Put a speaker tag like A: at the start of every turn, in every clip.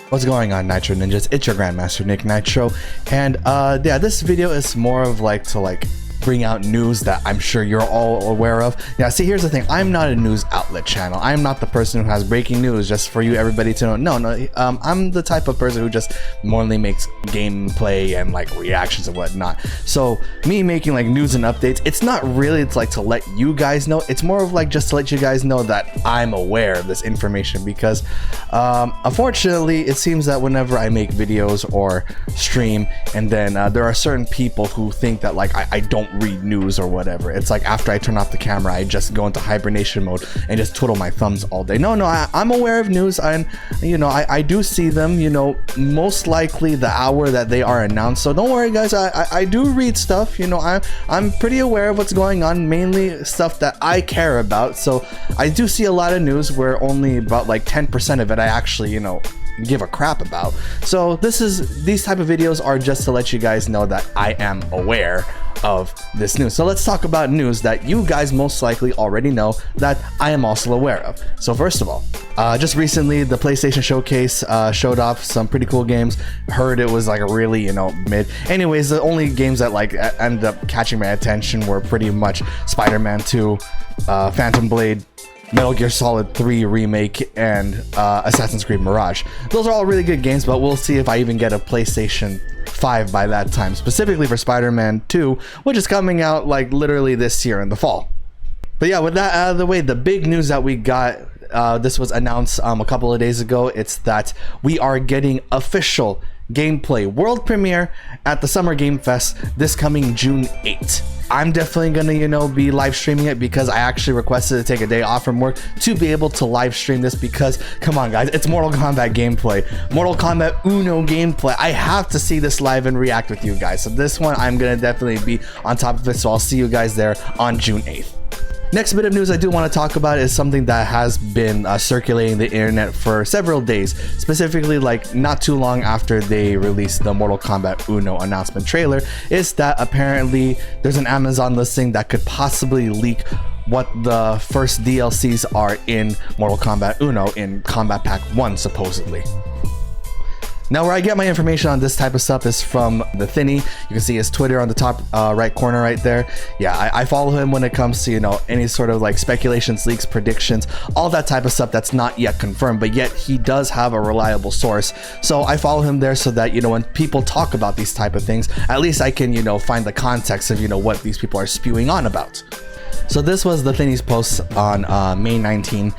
A: What's going on, Nitro Ninjas? It's your Grandmaster NikkNitro, and yeah, this video is more of like to bring out news that I'm sure you're all aware of. Now, see, here's the thing: I'm not a news outlet channel. I'm not the person who has breaking news just for you, everybody to know. No, I'm the type of person who just mainly makes gameplay and like reactions and whatnot. So me making like news and updates, it's not really to let you guys know. It's more of like just to let you guys know that I'm aware of this information, because unfortunately, it seems that whenever I make videos or stream, and then there are certain people who think that like I don't read news or whatever. It's like after I turn off the camera, I just go into hibernation mode and just twiddle my thumbs all day. No, I'm aware of news, and I do see them, most likely the hour that they are announced. So don't worry, guys, I do read stuff. I'm pretty aware of what's going on, mainly stuff that I care about. So I do see a lot of news where only about like 10% of it I actually give a crap about. So these type of videos are just to let you guys know that I am aware of this news. So let's talk about news that you guys most likely already know that I am also aware of. So first of all, just recently the PlayStation Showcase showed off some pretty cool games. Heard it was like a really mid. Anyways, the only games that like ended up catching my attention were pretty much Spider-Man 2, Phantom Blade, Metal Gear Solid 3 Remake, and Assassin's Creed Mirage. Those are all really good games, but we'll see if I even get a PlayStation 5 by that time, specifically for Spider-Man 2, which is coming out like literally this year in the fall. But yeah, with that out of the way, the big news that we got, this was announced a couple of days ago. It's that we are getting official gameplay world premiere at the Summer Game Fest this coming June 8th. I'm definitely gonna be live streaming it, because I actually requested to take a day off from work to be able to live stream this, because come on guys, it's Mortal Kombat gameplay, Mortal Kombat Uno gameplay. I have to see this live and react with you guys. So this one I'm gonna definitely be on top of it, so I'll see you guys there on June 8th. Next bit of news I do want to talk about is something that has been circulating the internet for several days, specifically like not too long after they released the Mortal Kombat Uno announcement trailer, is that apparently there's an Amazon listing that could possibly leak what the first DLCs are in Mortal Kombat Uno in Combat Pack 1, supposedly. Now, where I get my information on this type of stuff is from the Thinny. You can see his Twitter on the top right corner right there. Yeah, I follow him when it comes to, any sort of like speculations, leaks, predictions, all that type of stuff that's not yet confirmed, but yet he does have a reliable source. So I follow him there so that, when people talk about these type of things, at least I can, find the context of, what these people are spewing on about. So this was the Thinny's post on May 19.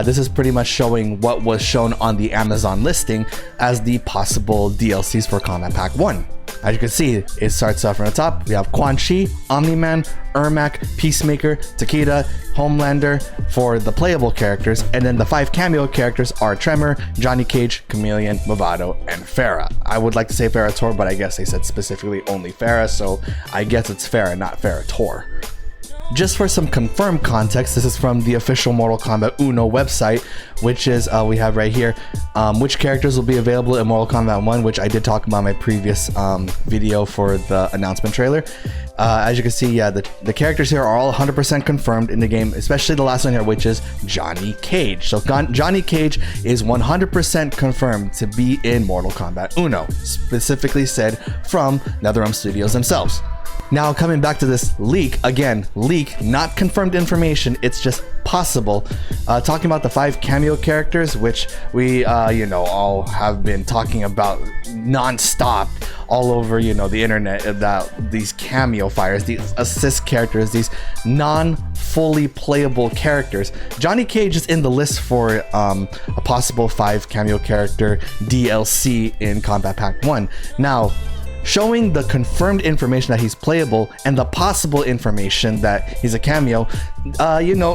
A: This is pretty much showing what was shown on the Amazon listing as the possible DLCs for Combat Pack 1. As you can see, it starts off from the top. We have Quan Chi, Omni-Man, Ermac, Peacemaker, Takeda, Homelander for the playable characters, and then the 5 cameo characters are Tremor, Johnny Cage, Chameleon, Movado, and Farah. I would like to say Ferrator, but I guess they said specifically only Farah, so I guess it's Farah, not Ferrator. Just for some confirmed context, this is from the official Mortal Kombat Uno website, which is, we have right here, which characters will be available in Mortal Kombat 1, which I did talk about in my previous video for the announcement trailer. As you can see, yeah, the characters here are all 100% confirmed in the game, especially the last one here, which is Johnny Cage. So Johnny Cage is 100% confirmed to be in Mortal Kombat Uno, specifically said from NetherRealm Studios themselves. Now, coming back to this leak, again, leak, not confirmed information, it's just possible. Talking about the 5 cameo characters, which we, all have been talking about non-stop all over, the internet, about these cameo fighters, these assist characters, these non-fully playable characters. Johnny Cage is in the list for a possible 5 cameo character DLC in Combat Pack 1. Now, showing the confirmed information that he's playable and the possible information that he's a cameo,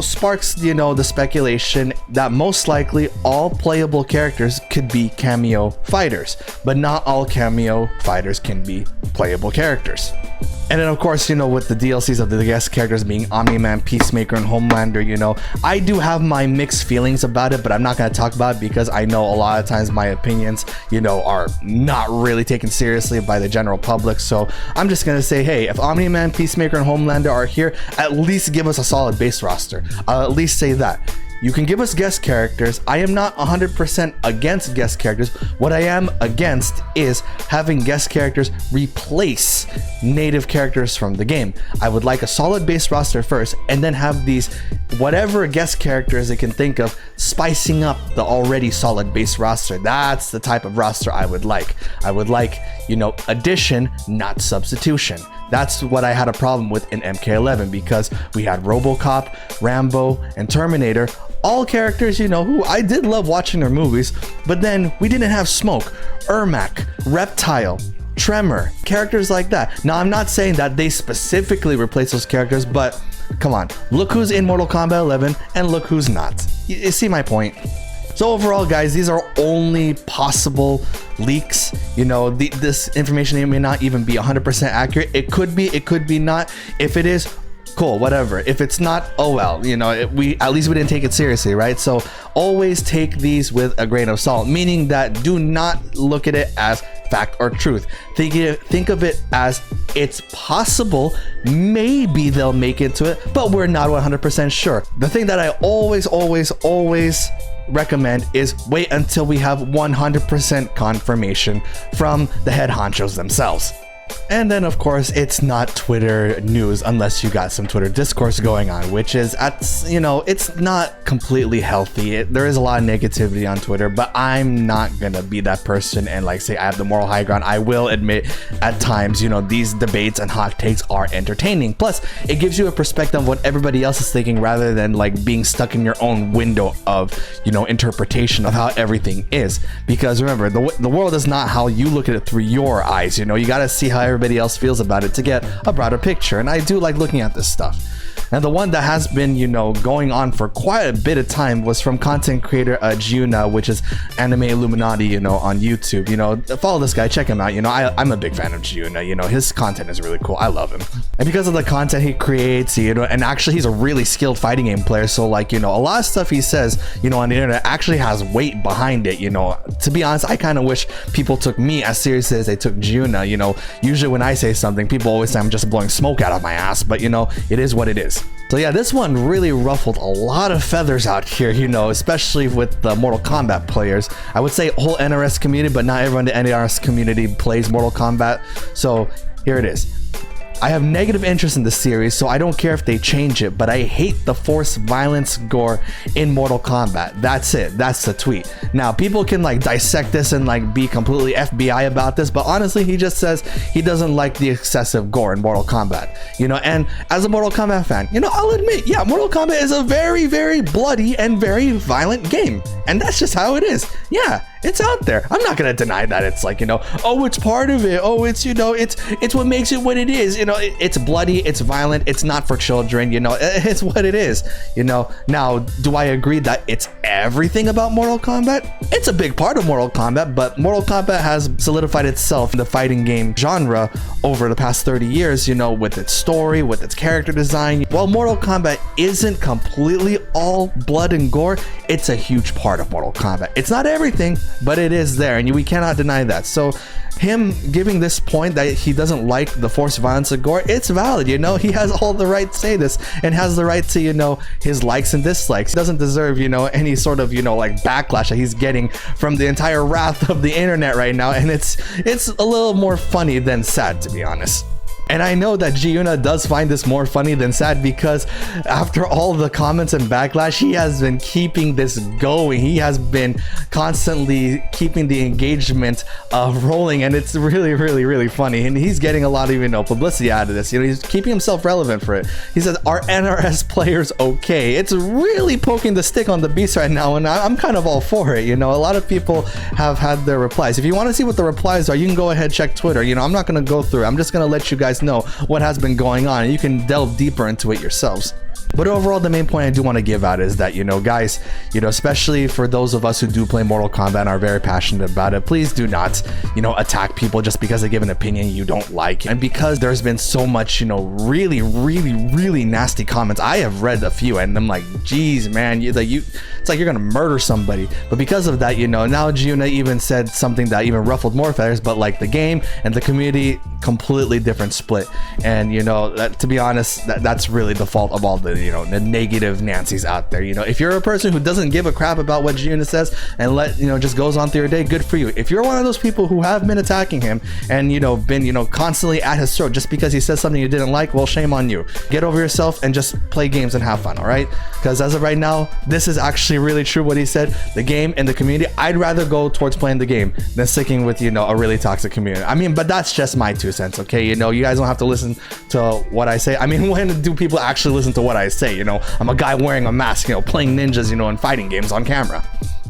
A: sparks, the speculation that most likely all playable characters could be cameo fighters, but not all cameo fighters can be playable characters. And then, of course, with the DLCs of the guest characters being Omni-Man, Peacemaker, and Homelander, I do have my mixed feelings about it, but I'm not going to talk about it because I know a lot of times my opinions, are not really taken seriously by the general public. So I'm just going to say, hey, if Omni-Man, Peacemaker, and Homelander are here, at least give us a solid base roster. I'll at least say that. You can give us guest characters. I am not 100% against guest characters. What I am against is having guest characters replace native characters from the game. I would like a solid base roster first, and then have these whatever guest characters they can think of spicing up the already solid base roster. That's the type of roster I would like. I would like, you know, addition, not substitution. That's what I had a problem with in MK11, because we had RoboCop, Rambo, and Terminator, all characters, you know, who I did love watching their movies, but then we didn't have Smoke, Ermac, Reptile, Tremor, characters like that. Now, I'm not saying that they specifically replace those characters, but come on, look who's in Mortal Kombat 11 and look who's not. You see my point? So overall, guys, these are only possible leaks. You know, this information may not even be 100% accurate. It could be not. If it is, cool, whatever. If it's not, oh well, you know, at least we didn't take it seriously, right? So always take these with a grain of salt, meaning that do not look at it as fact or truth. Think of it as it's possible, maybe they'll make it to it, but we're not 100% sure. The thing that I always recommend is wait until we have 100% confirmation from the head honchos themselves. And then of course, it's not Twitter news unless you got some Twitter discourse going on, which is you know, it's not completely healthy. There is a lot of negativity on Twitter, but I'm not gonna be that person and like say I have the moral high ground. I will admit at times, you know, these debates and hot takes are entertaining. Plus, it gives you a perspective of what everybody else is thinking rather than like being stuck in your own window of, you know, interpretation of how everything is. Because remember, the world is not how you look at it through your eyes. You know, you gotta see how everybody else feels about it to get a broader picture, and I do like looking at this stuff. And the one that has been, you know, going on for quite a bit of time was from content creator Giuna, which is Anime Illuminati, you know, on YouTube. You know, follow this guy, check him out. You know, I'm a big fan of Giuna. You know, his content is really cool. I love him. And because of the content he creates, you know, and actually he's a really skilled fighting game player. So like, you know, a lot of stuff he says, you know, on the internet actually has weight behind it. You know, to be honest, I kind of wish people took me as seriously as they took Giuna. You know, usually when I say something, people always say I'm just blowing smoke out of my ass, but you know, it is what it is. So yeah, this one really ruffled a lot of feathers out here, you know, especially with the Mortal Kombat players. I would say whole NRS community, but not everyone in the NRS community plays Mortal Kombat. So here it is. I have negative interest in the series, so I don't care if they change it, but I hate the forced violence gore in Mortal Kombat. That's it. That's the tweet. Now, people can like dissect this and like be completely FBI about this, but honestly, he just says he doesn't like the excessive gore in Mortal Kombat. You know, and as a Mortal Kombat fan, you know, I'll admit, yeah, Mortal Kombat is a very, very bloody and very violent game. And that's just how it is. Yeah, it's out there. I'm not gonna deny that. It's like, you know, oh, it's part of it. Oh, it's, you know, it's what makes it what it is. You know, it's bloody, it's violent, it's not for children, you know, it's what it is, you know. Now, do I agree that it's everything about Mortal Kombat? It's a big part of Mortal Kombat, but Mortal Kombat has solidified itself in the fighting game genre over the past 30 years, you know, with its story, with its character design. While Mortal Kombat isn't completely all blood and gore, it's a huge part of Mortal Kombat. It's not everything, but it is there, and we cannot deny that. So him giving this point that he doesn't like the forced violence of gore, it's valid, you know. He has all the right to say this and has the right to, you know, his likes and dislikes. He doesn't deserve, you know, any sort of, you know, like backlash that he's getting from the entire wrath of the internet right now, and it's a little more funny than sad, to be honest. And I know that Giuna does find this more funny than sad, because after all the comments and backlash, he has been keeping this going. He has been constantly keeping the engagement rolling, and it's really, really, really funny. And he's getting a lot of, you know, publicity out of this. You know, he's keeping himself relevant for it. He says, "Are NRS players okay?" It's really poking the stick on the beast right now, and I'm kind of all for it. You know, a lot of people have had their replies. If you want to see what the replies are, you can go ahead, check Twitter. You know, I'm not going to go through it. I'm just going to let you guys know what has been going on, and you can delve deeper into it yourselves. But overall, the main point I do want to give out is that, you know, guys, you know, especially for those of us who do play Mortal Kombat and are very passionate about it, please do not, you know, attack people just because they give an opinion you don't like. And because there's been so much, you know, really, really, really nasty comments, I have read a few and I'm like, geez, man, it's like you're gonna murder somebody. But because of that, you know, now Giuna even said something that even ruffled more feathers, but like the game and the community completely different split. And you know, to be honest, that's really the fault of all the, you know, the negative Nancys out there. You know, if you're a person who doesn't give a crap about what Giuna says and just goes on through your day, good for you. If you're one of those people who have been attacking him and, you know, been, you know, constantly at his throat just because he says something you didn't like, well, shame on you. Get over yourself and just play games and have fun, all right? Because as of right now, this is actually really true what he said. The game and the community, I'd rather go towards playing the game than sticking with, you know, a really toxic community. I mean, but that's just my 2 cents, okay? You know, you guys don't have to listen to what I say. I mean, when do people actually listen to what I say? You know, I'm a guy wearing a mask, you know, playing ninjas, you know, and fighting games on camera.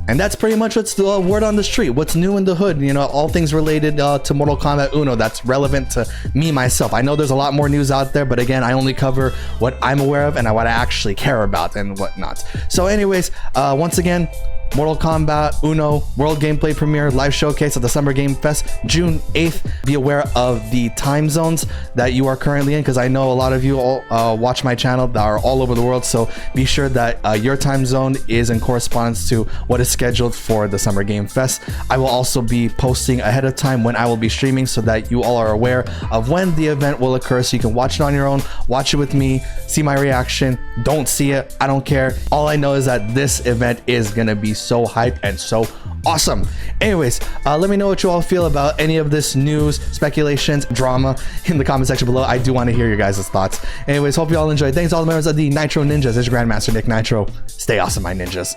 A: And that's pretty much what's the word on the street. What's new in the hood, you know, all things related to Mortal Kombat Uno that's relevant to me, myself. I know there's a lot more news out there, but again, I only cover what I'm aware of and what I actually care about and whatnot. So anyways, once again, Mortal Kombat Uno World Gameplay Premiere Live Showcase at the Summer Game Fest, June 8th. Be aware of the time zones that you are currently in, because I know a lot of you all watch my channel that are all over the world, so be sure that your time zone is in correspondence to what is scheduled for the Summer Game Fest. I will also be posting ahead of time when I will be streaming so that you all are aware of when the event will occur, so you can watch it on your own, watch it with me, see my reaction. Don't see it, I don't care. All I know is that this event is gonna be so hyped and so awesome. Anyways, let me know what you all feel about any of this news, speculations, drama in the comment section below. I do want to hear your guys' thoughts. Anyways, hope you all enjoyed. Thanks to all the members of the Nitro Ninjas. It's your Grandmaster NikkNitro. Stay awesome, my ninjas.